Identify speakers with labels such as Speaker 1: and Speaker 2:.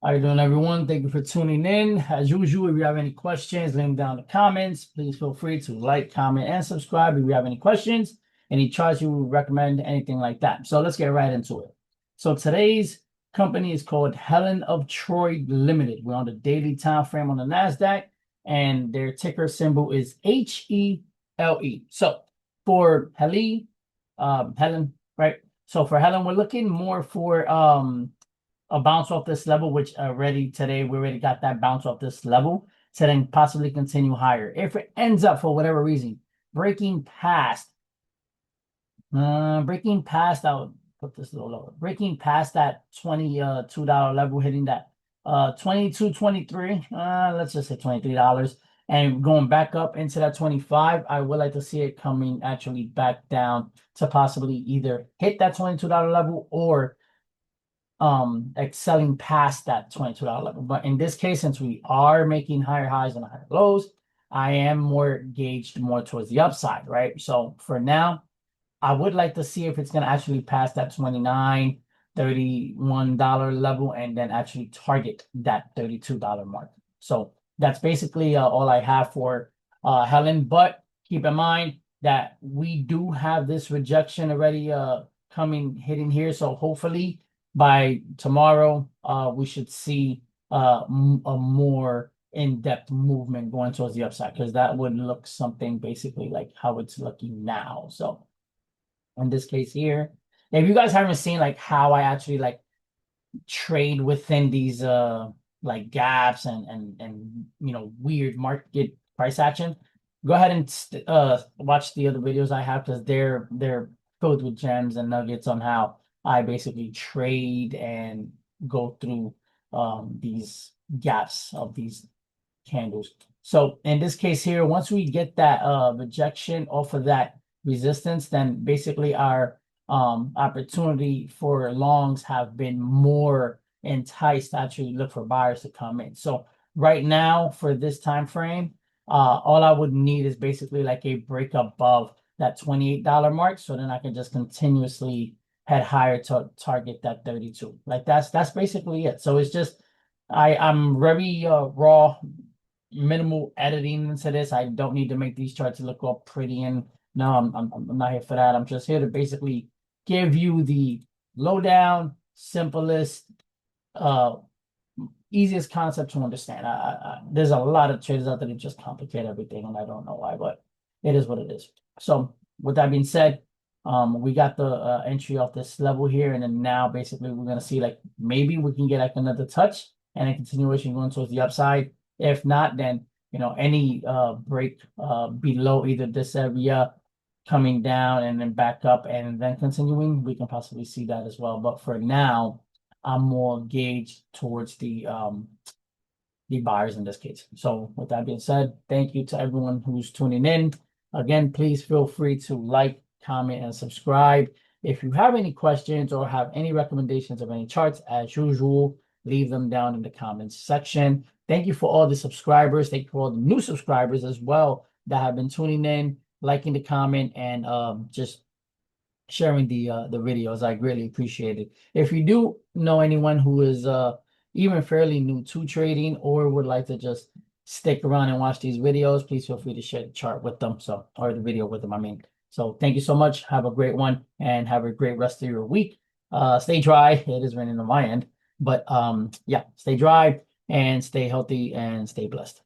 Speaker 1: How you doing, everyone? Thank you for tuning in. As usual, if you have any questions, leave them down in the comments. Please feel free to like, comment, and subscribe if you have any questions, any charts you would recommend, anything like that. So let's get right into it. So today's company is called Helen of Troy Limited. We're on the daily time frame on the NASDAQ, and their ticker symbol is HELE. So for HELE, Helen, right? So for Helen, we're looking more for a bounce off this level, which already today we already got that bounce off this level to then possibly continue higher. If it ends up for whatever reason breaking past, I'll put this a little lower, breaking past that $22 level, hitting that 22.23, let's just say $23, and going back up into that 25, I would like to see it coming actually back down to possibly either hit that $22 level or excelling past that $22 level. But in this case, since we are making higher highs and higher lows, I am more gauged more towards the upside, right? So for now, I would like to see if it's going to actually pass that $29, $31 level and then actually target that $32 mark. So that's basically all I have for Helen. But keep in mind that we do have this rejection already hitting here. So hopefully by tomorrow, we should see a more in-depth movement going towards the upside, because that would look something basically like how it's looking now. So in this case here, if you guys haven't seen like how I actually like trade within these like gaps and weird market price action, go ahead and watch the other videos I have, because they're filled with gems and nuggets on how I basically trade and go through these gaps of these candles. So in this case here, once we get that rejection off of that resistance, then basically our opportunity for longs have been more enticed to actually look for buyers to come in. So right now for this time frame, all I would need is basically like a break above that $28 mark, so then I can just continuously head higher to target that 32. Like that's basically it. So it's just I'm very raw, minimal editing into this. I don't need to make these charts look all pretty, and no, I'm not here for that. I'm just here to basically give you the lowdown, simplest, easiest concept to understand. There's a lot of traders out there that just complicate everything, and I don't know why, but it is what it is. So with that being said, we got the entry off this level here, and then now basically we're gonna see like maybe we can get like another touch and a continuation going towards the upside. If not, then any break below either this area, coming down and then back up and then continuing, we can possibly see that as well. But for now, I'm more gauged towards the buyers in this case. So with that being said, thank you to everyone who's tuning in. Again, please feel free to like, comment, and subscribe. If you have any questions or have any recommendations of any charts, as usual, leave them down in the comments section. Thank you for all the subscribers. Thank you for all the new subscribers as well that have been tuning in, liking the comment, and just sharing the videos. I greatly appreciate it. If you do know anyone who is even fairly new to trading or would like to just stick around and watch these videos, please feel free to share the chart with them, or the video with them, I mean. So thank you so much. Have a great one and have a great rest of your week. Stay dry. It is raining on my end, but yeah, stay dry and stay healthy and stay blessed.